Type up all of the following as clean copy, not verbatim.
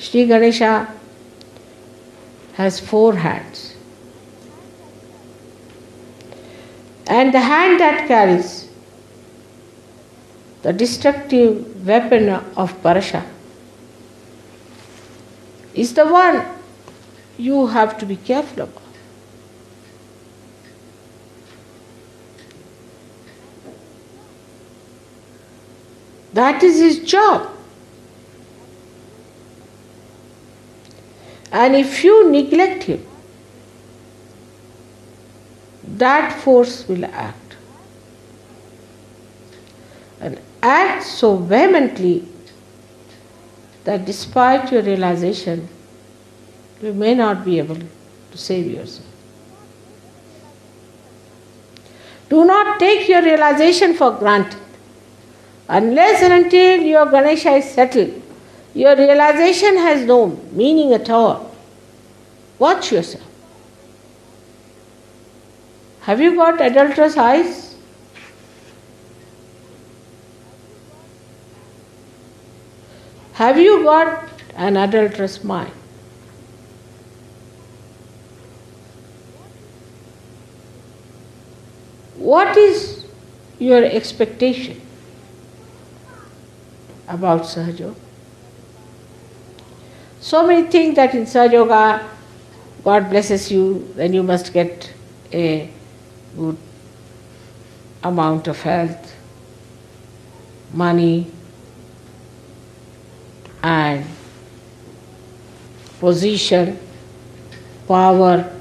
Sri Ganesha has 4 hands. And the hand that carries the destructive weapon of Parasha is the one you have to be careful about. That is his job. And if you neglect him, that force will act. And act so vehemently that despite your realization, you may not be able to save yourself. Do not take your realization for granted. Unless and until your Ganesha is settled, your realization has no meaning at all. Watch yourself. Have you got adulterous eyes? Have you got an adulterous mind? What is your expectation about SahajaYoga? So many think that in SahajaYoga, God blesses you, then you must get a good amount of health, money, and position, power.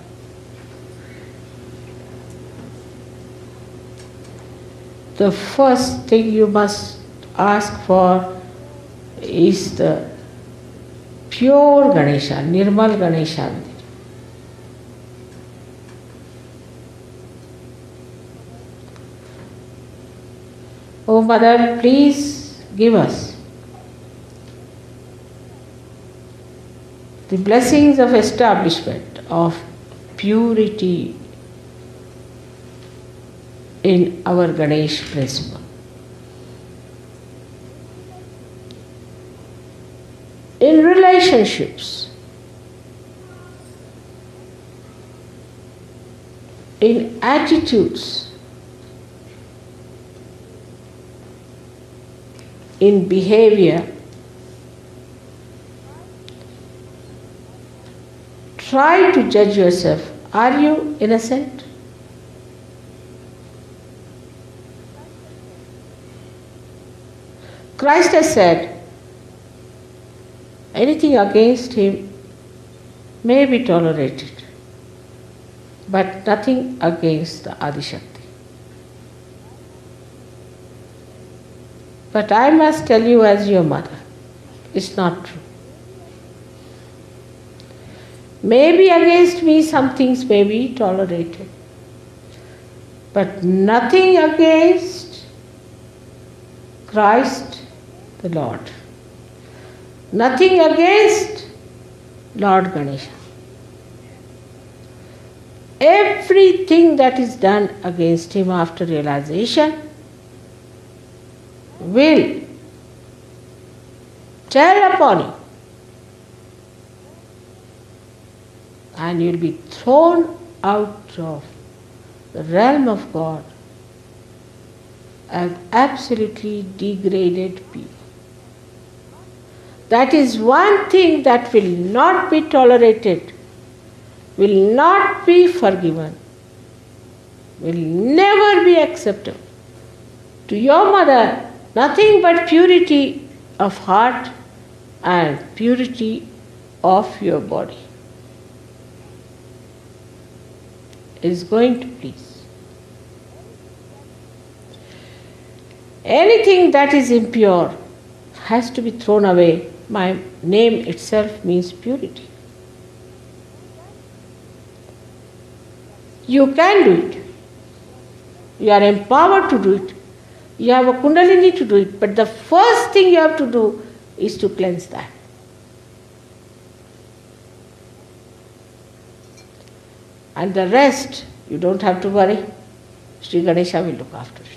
The first thing you must ask for is the pure Ganesha, Nirmal Ganesha. Oh Mother, please give us the blessings of establishment of purity in our Ganesh principle. In relationships, in attitudes, in behavior, try to judge yourself. Are you innocent? Christ has said, anything against him may be tolerated, but nothing against the Adishakti. But I must tell you as your mother, it's not true. Maybe against me some things may be tolerated, but nothing against Christ the Lord. Nothing against Lord Ganesha. Everything that is done against him after realization will tell upon you, and you will be thrown out of the realm of God as absolutely degraded people. That is one thing that will not be tolerated, will not be forgiven, will never be acceptable. To your mother, nothing but purity of heart and purity of your body is going to please. Anything that is impure has to be thrown away. My name itself means purity. You can do it. You are empowered to do it. You have a kundalini to do it. But the first thing you have to do is to cleanse that. And the rest, you don't have to worry. Sri Ganesha will look after it.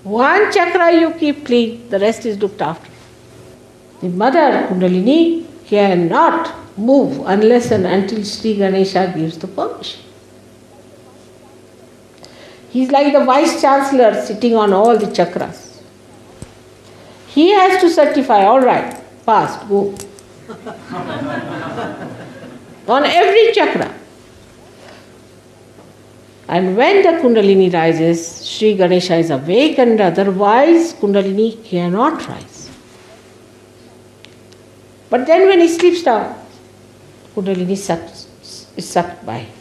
One chakra you keep clean, the rest is looked after. The mother Kundalini cannot move unless and until Sri Ganesha gives the permission. He is like the vice chancellor sitting on all the chakras. He has to certify, all right, passed, go. On every chakra. And when the Kundalini rises, Sri Ganesha is awakened, otherwise Kundalini cannot rise. But then when he sleeps down, Kundalini is sucked by him.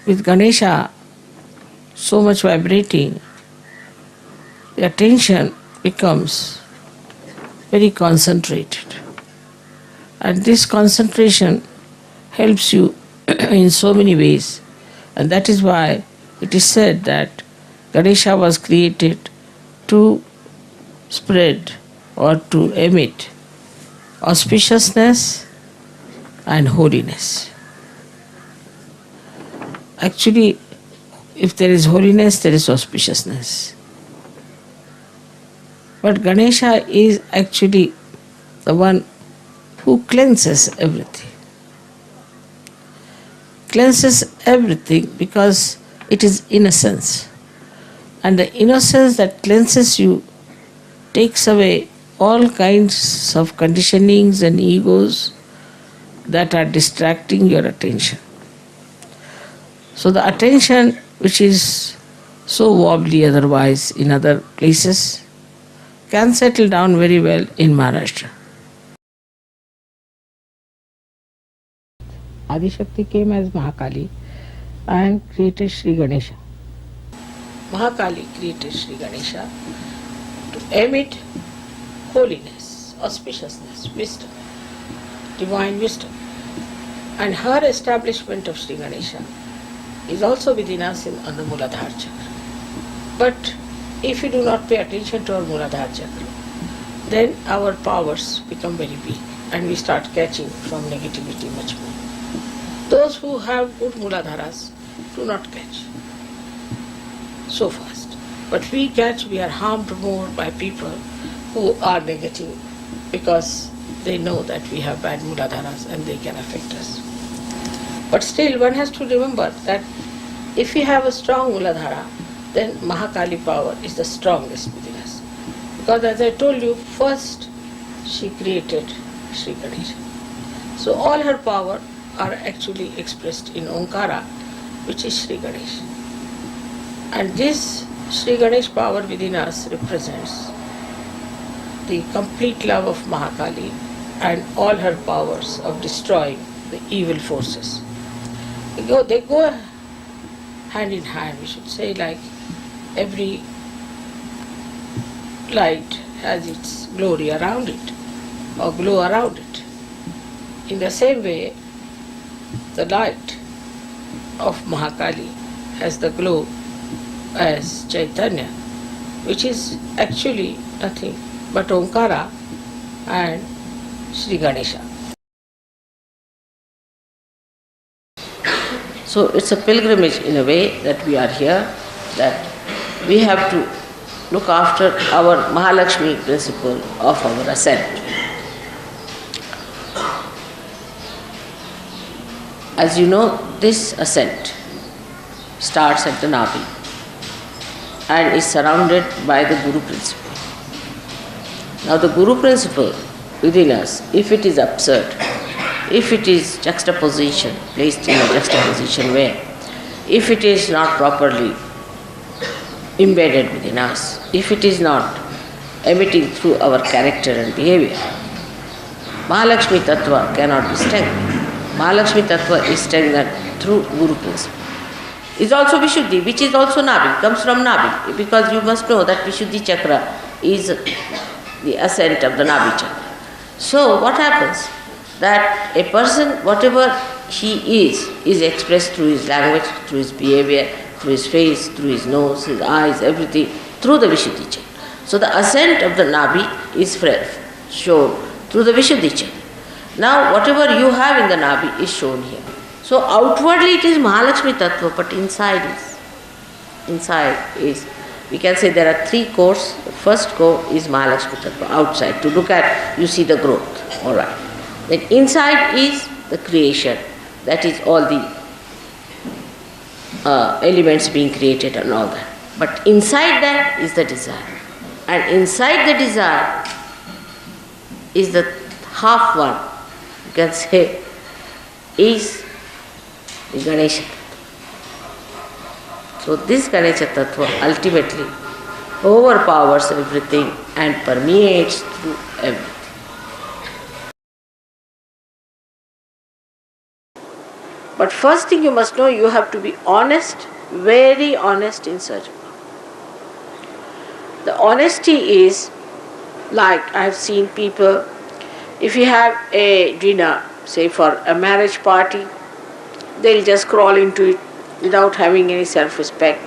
With Ganesha so much vibrating, the attention becomes very concentrated. And this concentration helps you in so many ways. And that is why it is said that Ganesha was created to spread or to emit auspiciousness and holiness. Actually, if there is holiness, there is auspiciousness. But Ganesha is actually the one who cleanses everything. Cleanses everything because it is innocence. And the innocence that cleanses you takes away all kinds of conditionings and egos that are distracting your attention. So the attention which is so wobbly otherwise in other places can settle down very well in Maharashtra. Adishakti came as Mahakali and created Sri Ganesha. Mahakali created Sri Ganesha to emit holiness, auspiciousness, wisdom, divine wisdom. And her establishment of Sri Ganesha is also within us on the Muladhara chakra. But if we do not pay attention to our Muladhara chakra, then our powers become very weak and we start catching from negativity much more. Those who have good Muladharas do not catch so fast. But we are harmed more by people who are negative because they know that we have bad Muladharas and they can affect us. But still one has to remember that if we have a strong Muladhara, then Mahakali power is the strongest within us. Because as I told you, first she created Sri Ganesha. So all her power are actually expressed in Omkara, which is Sri Ganesha. And this Sri Ganesh power within us represents the complete love of Mahakali and all her powers of destroying the evil forces. They go hand in hand, we should say, like every light has its glory around it or glow around it. In the same way, the light of Mahakali has the glow as Chaitanya, which is actually nothing but Omkara and Sri Ganesha. So it's a pilgrimage in a way that we are here, that we have to look after our Mahalakshmi principle of our ascent. As you know, this ascent starts at the Nabi and is surrounded by the Guru principle. Now the Guru principle within us, if it is absurd, if it is juxtaposition, placed in a juxtaposition way, if it is not properly embedded within us, if it is not emitting through our character and behavior, Mahalakshmi Tattva cannot be strengthened. Mahalakshmi Tattva is strengthened through Guru principle. Is also Vishuddhi, which is also Nabi, comes from Nabi, because you must know that Vishuddhi chakra is the ascent of the Nabi chakra. So what happens? That a person, whatever he is expressed through his language, through his behavior, through his face, through his nose, his eyes, everything, through the Vishuddhi chakra. So the ascent of the Nabi is shown through the Vishuddhi chakra. Now whatever you have in the Nabi is shown here. So outwardly it is Mahalakshmi Tattva, but inside is, we can say there are three cores. The first core is Mahalakshmi Tattva, outside. To look at, you see the growth, alright. Then inside is the creation, that is all the elements being created and all that. But inside that is the desire. And inside the desire is the half one, you can say, is the Ganesha. So this Ganesha Tattva ultimately overpowers everything and permeates through everything. But first thing you must know, you have to be honest, very honest in surgery. The honesty is like I have seen people, if you have a dinner, say for a marriage party, they'll just crawl into it without having any self-respect,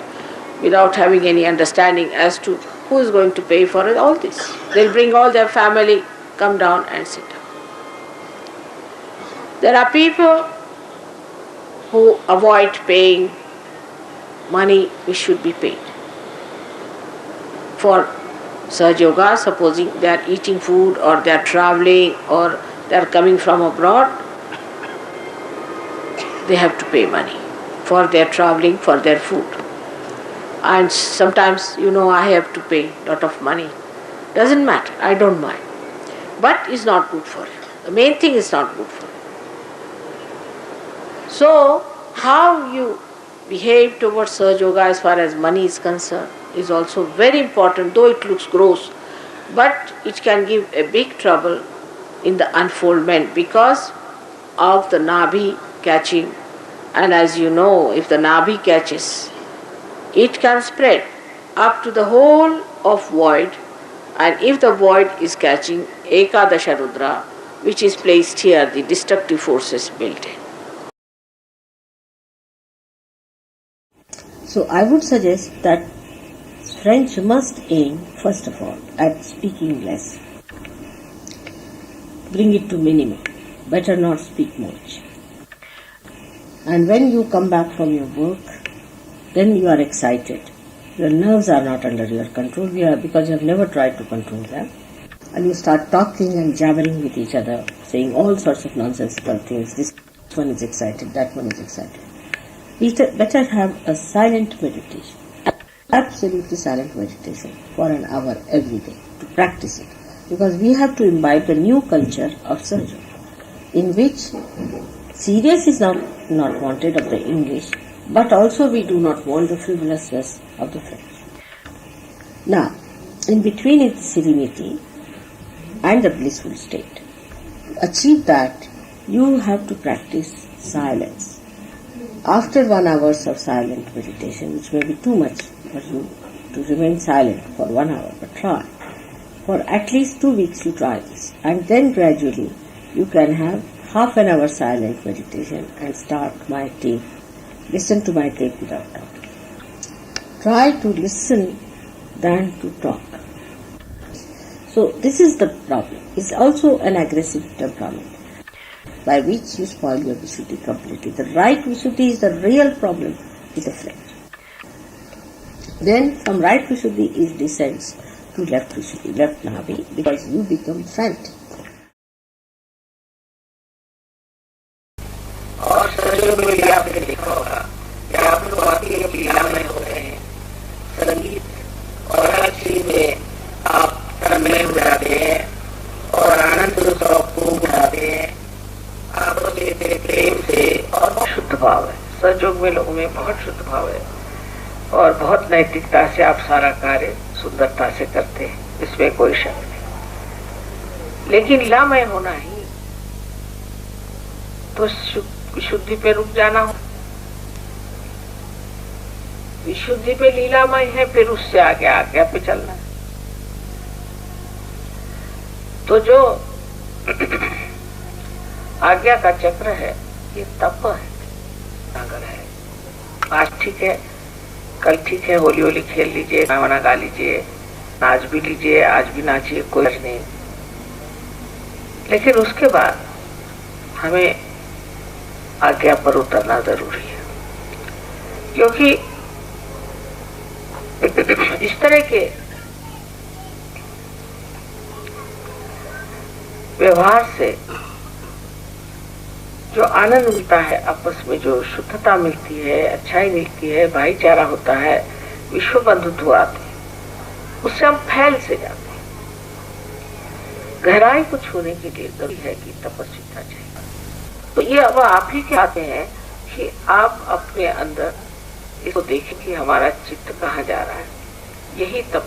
without having any understanding as to who is going to pay for it, all this. They'll bring all their family, come down and sit down. There are people who avoid paying money which should be paid. For SahajaYoga, supposing they are eating food or they are traveling or they are coming from abroad, they have to pay money for their traveling, for their food. and sometimes I have to pay a lot of money. Doesn't matter, I don't mind. But it's not good for you. The main thing is not good for you. So, how you behave towards SahajaYoga as far as money is concerned is also very important, though it looks gross, but it can give a big trouble in the unfoldment because of the Nabhi catching. And as you know, if the Nabhi catches, it can spread up to the whole of void, and if the void is catching Ekadasha Rudra, which is placed here, the destructive forces built in. So I would suggest that French must aim, first of all, at speaking less. Bring it to minimum. Better not speak much. And when you come back from your work, then you are excited. Your nerves are not under your control because you have never tried to control them. And you start talking and jabbering with each other, saying all sorts of nonsensical things. This one is excited, that one is excited. Better have a silent meditation, absolutely silent meditation for an hour every day to practice it. Because we have to imbibe the new culture of SahajaYoga, in which serious is not wanted of the English, but also we do not want the frivolousness of the French. Now, in between is the serenity and the blissful state. To achieve that, you have to practice silence. After 1 hour of silent meditation, which may be too much for you to remain silent for 1 hour, but try. For at least 2 weeks you try this, and then gradually you can have half an hour silent meditation and start my tape. Listen to my tape without talking. Try to listen than to talk. So this is the problem. It's also an aggressive temperament by which you spoil your Vishuddhi completely. The right Vishuddhi is the real problem with the French. Then from right Vishuddhi it descends to left Vishuddhi, left Nabhi, because you become frantic. और सहयोग में भी आपने देखा होगा कि आप लोग वाकई एक लीलामय हो रहे हैं। संगीत और हर चीज में आप तन्मय हो जाते हैं और आनंद उत्सव को उठाते हैं। आप लेते प्रेम से और बहुत शुद्ध भाव है। सहयोग में लोगों में बहुत शुद्ध भाव है और बहुत नैतिकता से आप सारा कार्य सुंदरता से करते हैं, इसमें कोई शक नहीं। लेकिन लीलामय होना ही तो विशुद्धि पे रुक जाना हो। विशुद्धि पे लीलामय है, फिर उससे आगे आज्ञा पे चलना है। तो जो आज्ञा का चक्र है ये तप है, सागर है। आज ठीक है, कल ठीक है, होली होली खेल लीजिए, गाना गा लीजिए, नाच भी लीजिए, आज भी नाचिए, कोई नहीं। लेकिन उसके बाद हमें आज्ञा पर उतरना जरूरी है, क्योंकि इस तरह के व्यवहार से जो आनंद मिलता है, आपस में जो शुद्धता मिलती है, अच्छाई मिलती है, भाईचारा होता है, विश्व बंधुत्व आते हैं, उससे हम फैल से जाते हैं। गहराई को छूने के लिए जरूरी है कि तपस्विता चाहिए। तो ये अब आप ही के आते हैं कि आप अपने अंदर इसको देखें कि हमारा चित्त कहाँ जा रहा है। यही तप,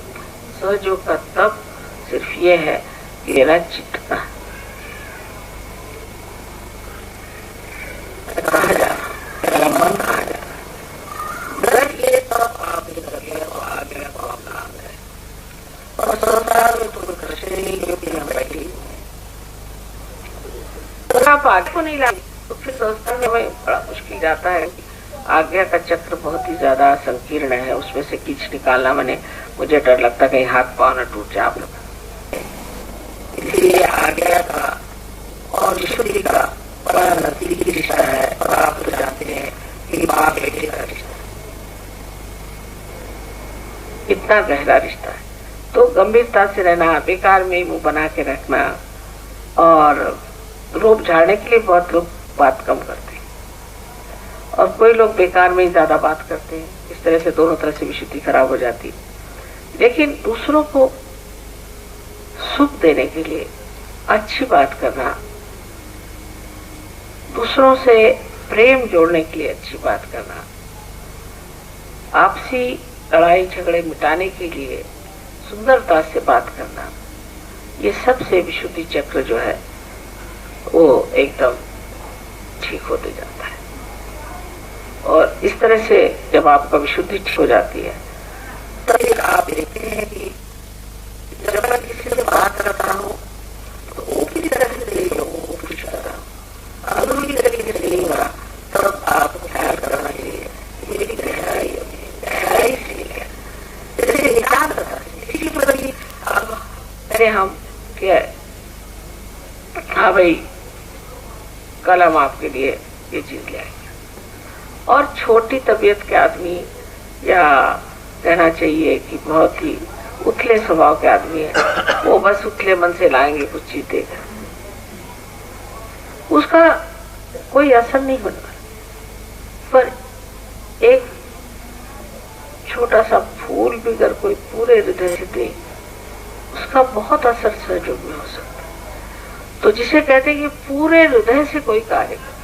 सहयोग का तप सिर्फ ये है कि मेरा चित्त कहाँ जा रहा, मेरा मन कहाँ जा रहा। अगर ये तप आपने कर लिया तो आगे को अपना है। और संसार में तो कृष्ण नहीं, क्योंकि हम बैठी आप आगे को नहीं लाए तो फिर संस्था में हमें बड़ा मुश्किल जाता है। आज्ञा का चक्र बहुत ही ज्यादा संकीर्ण है, उसमें से खींच निकालना मुझे डर लगता है कहीं हाथ पाँव न टूट जाए आप लोग। इसलिए आज्ञा का और विशुद्धि का बड़ा नजदीकी रिश्ता है, और आप तो जानते हैं कि बाप बेटे का रिश्ता इतना गहरा रिश्ता है। तो गंभीरता से रहना, बेकार में मुंह बना के रखना, और रोब झाड़ने के लिए बहुत लोग बात कम करते हैं, और कोई लोग बेकार में ही ज्यादा बात करते हैं। इस तरह से दोनों तरह से विशुद्धि खराब हो जाती है। लेकिन दूसरों को सुख देने के लिए अच्छी बात करना, दूसरों से प्रेम जोड़ने के लिए अच्छी बात करना, आपसी लड़ाई झगड़े मिटाने के लिए सुंदरता से बात करना, ये सबसे विशुद्धि चक्र जो है वो एकदम ठीक होते जाता है। और इस तरह से जब आपका विशुद्धि ठीक हो जाती है तब आप देखते हैं कि जब मैं किसी से बात करता हूँ तो ऊपरी तरह से नहीं लोगों को खुश कर रहा हूँ, अंदरूनी तरीके से नहीं हो रहा, तब आपको ख्याल करना चाहिए मेरी गहराई से है। जैसे निकाल किसी पर भी अब अरे हम क्या, हाँ भाई कल हम आपके लिए ये चीज ले आएंगे। और छोटी तबीयत के आदमी, या कहना चाहिए कि बहुत ही उथले स्वभाव के आदमी है, वो बस उथले मन से लाएंगे कुछ चीज देकर, उसका कोई असर नहीं होने वाला। पर एक छोटा सा फूल भी अगर कोई पूरे हृदय से दे, उसका बहुत असर सहयोग में हो सकता है। तो जिसे कहते हैं कि पूरे हृदय से कोई कार्य करे।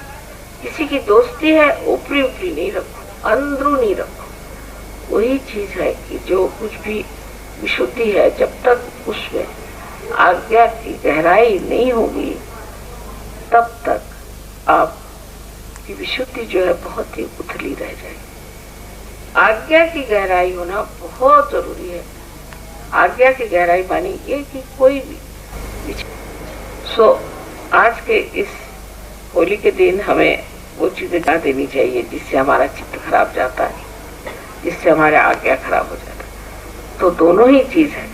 किसी की दोस्ती है ऊपरी ऊपरी नहीं रखो, अंदरूनी रखो। वही चीज है कि जो कुछ भी विशुद्धि है, जब तक उसमें आज्ञा की गहराई नहीं होगी तब तक आपकी विशुद्धि जो है बहुत ही उथली रह जाएगी। आज्ञा की गहराई होना बहुत जरूरी है। आज्ञा की गहराई मानी ये कि कोई भी आज के इस होली के दिन हमें वो चीजें ना देनी चाहिए जिससे हमारा चित्त खराब जाता है, जिससे हमारा आज्ञा खराब हो जाता है। तो दोनों ही चीज है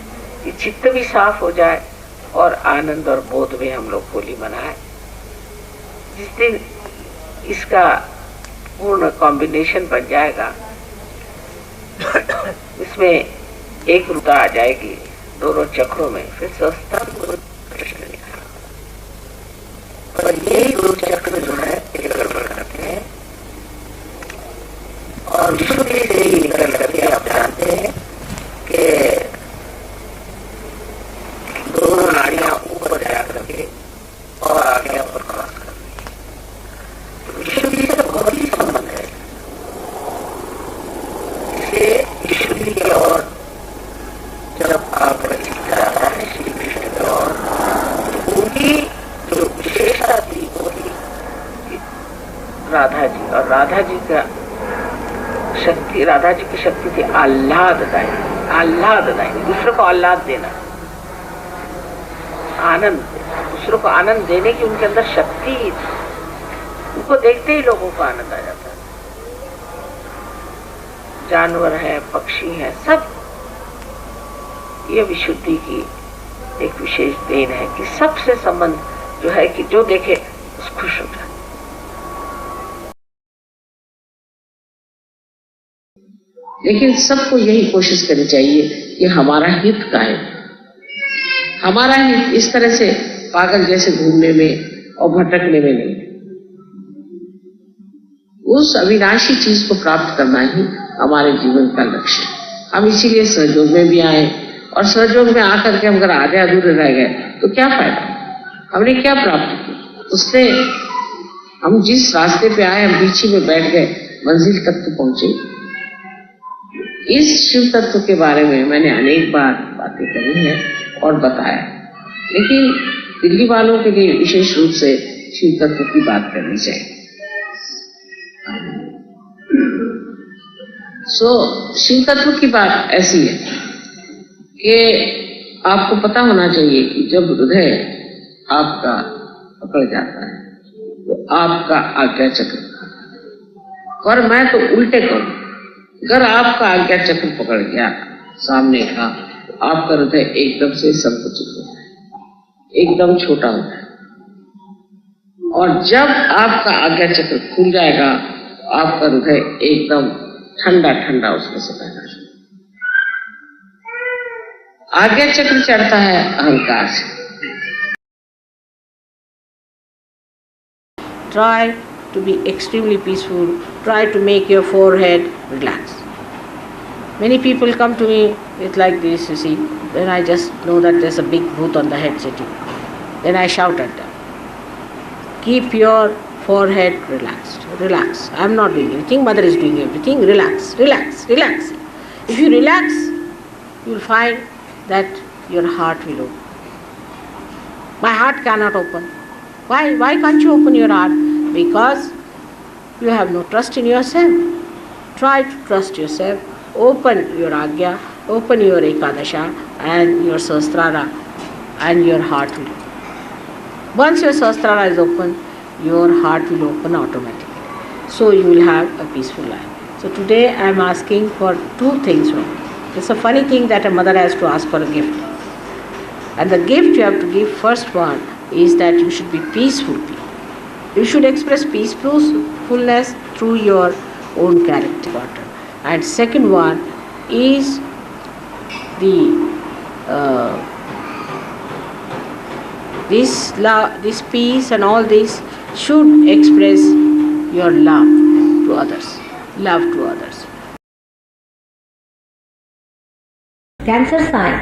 कि चित्त भी साफ हो जाए और आनंद और बोध में हम लोग होली मनाएं। जिस दिन इसका पूर्ण कॉम्बिनेशन बन जाएगा, इसमें एक रुता आ जाएगी दोनों चक्रों में, फिर सस्ता कृष्ण लिखा। और यही दो चक्र जो है गड़बड़ करते हैं और विशुद्धि से ही निकल करके आप जानते हैं कि दोनों नाड़ियां ऊपर जा करके और आगे पर क्रॉस कर रही है। तो विशुद्धि से बहुत ही संबंध है। इसलिए विशुद्धि की ओर जब आप जाता है श्री कृष्ण की ओर, उनकी जो विशेषता थी वो थी राधा जी, और राधा जी का शक्ति, राधा जी की शक्ति थी आह्लाददायी। आह्लाददायी, दूसरों को आह्लाद देना, आनंद, दूसरों को आनंद देने की उनके अंदर शक्ति थी। उनको देखते ही लोगों को आनंद आ जाता है। जानवर है, पक्षी है, सब ये विशुद्धि की एक विशेष देन है कि सबसे संबंध जो है कि जो देखे उस खुश हो जाए। लेकिन सबको यही कोशिश करनी चाहिए कि हमारा हित का है। हमारा हित इस तरह से पागल जैसे घूमने में और भटकने में नहीं, उस अविनाशी चीज को प्राप्त करना ही हमारे जीवन का लक्ष्य है। हम इसीलिए सहयोग में भी आए, और सहयोग में आकर के हम अगर आधे अधूरे रह गए तो क्या फायदा, हमने क्या प्राप्त किया उससे। हम जिस रास्ते पे आए हम बीच में बैठ गए, मंजिल तक तो पहुंचे। इस शिव तत्व के बारे में मैंने अनेक बार बातें करी है और बताया, लेकिन दिल्ली वालों के लिए विशेष रूप से शिव तत्व की बात करनी चाहिए। शिव तत्व की बात ऐसी है कि आपको पता होना चाहिए कि जब हृदय आपका पकड़ जाता है तो आपका आज्ञा चक्र, और मैं तो उल्टे करूं, अगर आपका आज्ञा चक्र पकड़ गया सामने का, तो आपका हृदय एकदम से संकुचित होता है, एकदम छोटा होता है। और जब आपका आज्ञा चक्र खुल जाएगा, आपका हृदय एकदम ठंडा ठंडा उसमें से बहना। आज्ञा चक्र चढ़ता है अहंकार से। Try to be extremely peaceful, try to make your forehead relax. Many people come to me with like this, you see, then I just know that there's a big bhoot on the head sitting. Then I shout at them, keep your forehead relaxed. Relax. I'm not doing anything, mother is doing everything. Relax, relax, relax. If you relax, you will find that your heart will open. My heart cannot open. Why? Why can't you open your heart? Because you have no trust in yourself. Try to trust yourself. Open your Agya, open your Ekadasha and your Sahasrara, and your heart will open. Once your Sahasrara is open, your heart will open automatically. So you will have a peaceful life. So today I am asking for two things from you. It's a funny thing that a mother has to ask for a gift. And the gift you have to give, first one, is that you should be peaceful people. You should express peacefulness through your own character. And second one is this love, this peace and all this should express your love to others. Love to others. Cancer sign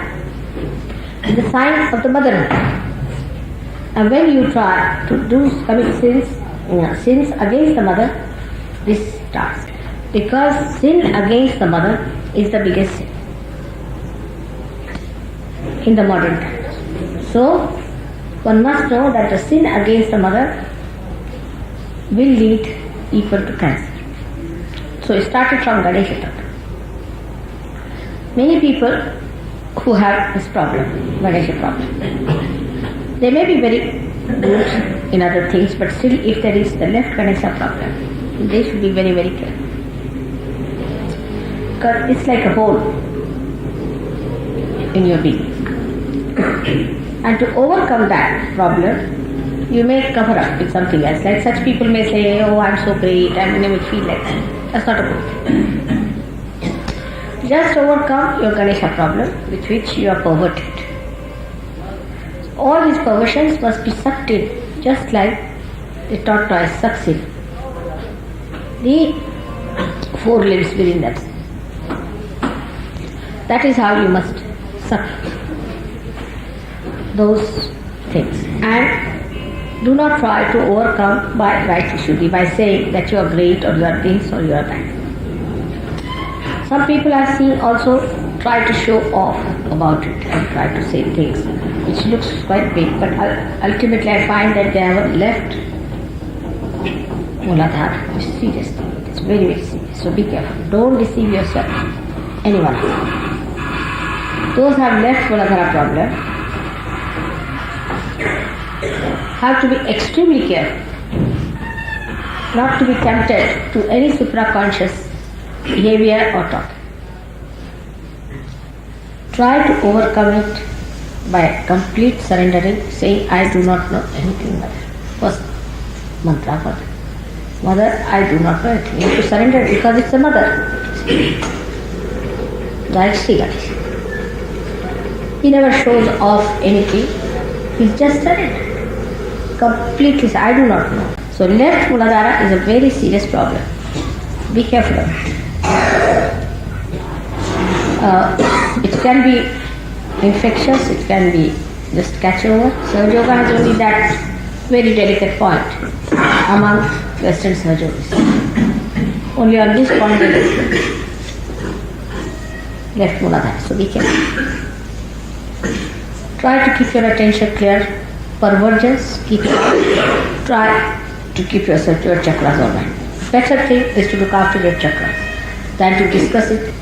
is the sign of the mother. And when you try to commit sins against the mother, this starts. Because sin against the mother is the biggest sin in the modern times. So, one must know that the sin against the mother will lead people to cancer. So, it started from Ganesha Tattva. Many people who have this problem, Ganesha problem, they may be very good in other things, but still if there is the left Ganesha problem, they should be very, very careful. Because it's like a hole in your being. And to overcome that problem, you may cover up with something else. Like such people may say, oh, I'm so great, I never feel like that. That's not a good thing. Just overcome your Ganesha problem with which you are perverted. All these perversions must be sucked in, just like the tortoise sucks in the four limbs within themselves. That is how you must suck those things. And do not try to overcome by right Vishuddhi, by saying that you are great or you are this or you are that. Some people I've seen also try to show off about it and try to say things which looks quite big, but ultimately I find that they have left Muladhara, which is serious thing. It's very, very serious. So be careful. Don't deceive yourself, anyone else. Those who have left Muladhara problem have to be extremely careful not to be tempted to any supraconscious behavior or thought. Try to overcome it by complete surrendering, saying, I do not know anything, Mother. First mantra for that. Mother, I do not know anything. You have to surrender because it's a mother. Like Sri Ganesh. He never shows off anything. He's just surrendered. Completely, I do not know. So left Muladhara is a very serious problem. Be careful of it. It can be infectious, it can be just catch over. SahajaYoga has only that very delicate point among Western Sahaja-yogis. Only on this point there is left Muladhara, so be careful. Try to keep your attention clear. Perversions, keep it out. Try to keep yourself to your chakras all right. Better thing is to look after your chakras than to discuss it.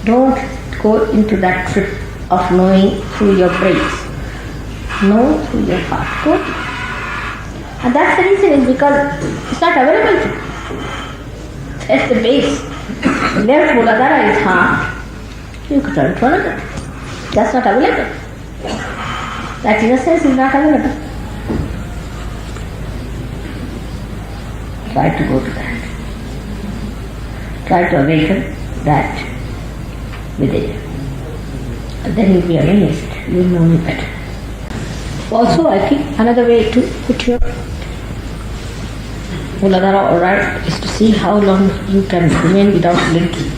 Don't go into that trip of knowing through your brains. Know through your heart. Go. And that's the reason is because it's not available to you. That's the base. Left Muladhara is heart. You could turn to another. That's not available. That innocence is not available. Try to go to that. Try to awaken that within you. And then you'll be amazed. You'll know me better. Also, I think another way to put your Muladhara, all right, is to see how long you can remain without blinking.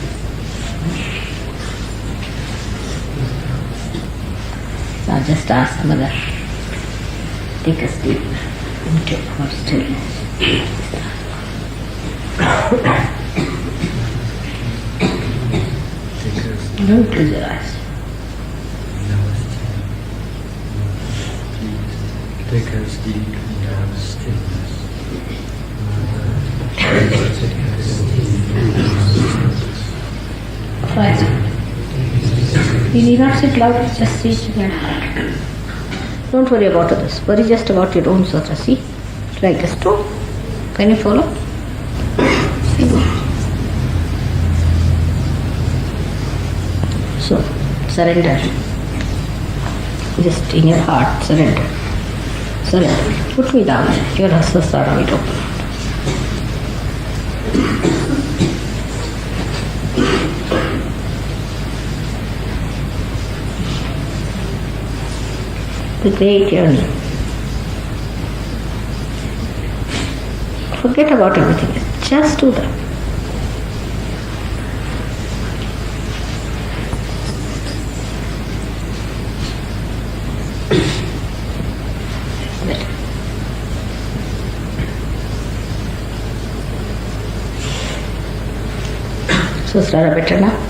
So I just ask Mother, take us deep into our stillness. Don't close your eyes. Take us deep into our stillness. Right. You need not sit loud, just sit in your heart. Don't worry about others. Worry just about your own soul. See? Like a stone. Can you follow? So, surrender. Just in your heart, surrender. Surrender. Put me down. Your hustlers are right open. The great journey. Forget about everything. Just do that. So start better now.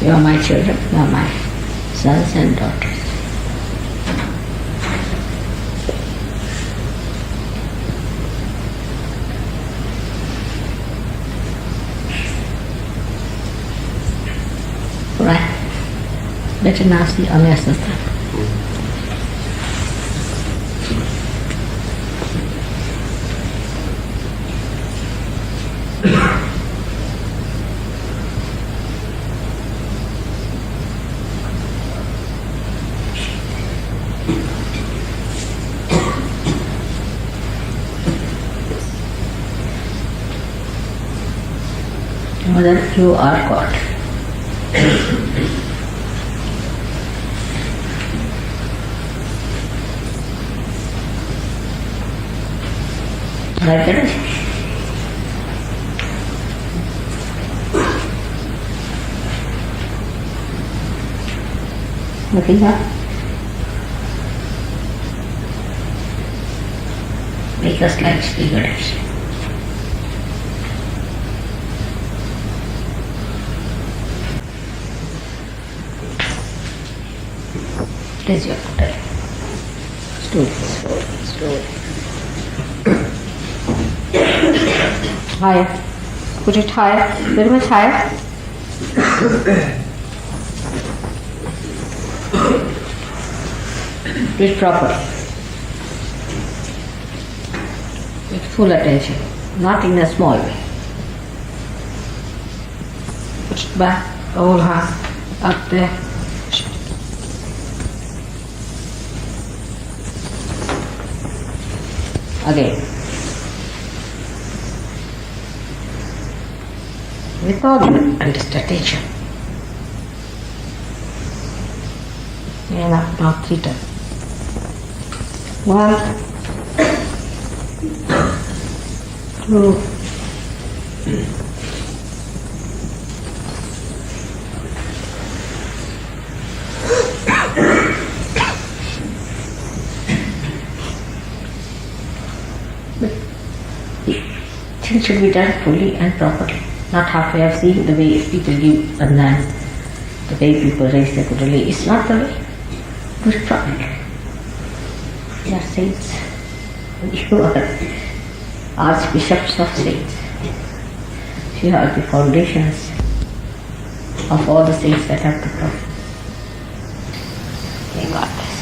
You are my children, you are my sons and daughters. Right. Better now see on your sister. Mother, you are God. Like that? Looking up. Make us like spirits. Raise your foot. Slowly. Higher. Put it higher. Very much higher. Do it properly. With full attention. Not in a small way. Push it back. Whole hand up there. Again. With all and just attention. And up now 3 times. 1, 2, 'Things should be done fully and properly, not halfway. I've seen the way people give and then the way people raise their kundalini. It's not the way. Do it properly. They are saints. You are archbishops of saints. She are the foundations of all the saints that have to come. Thank God.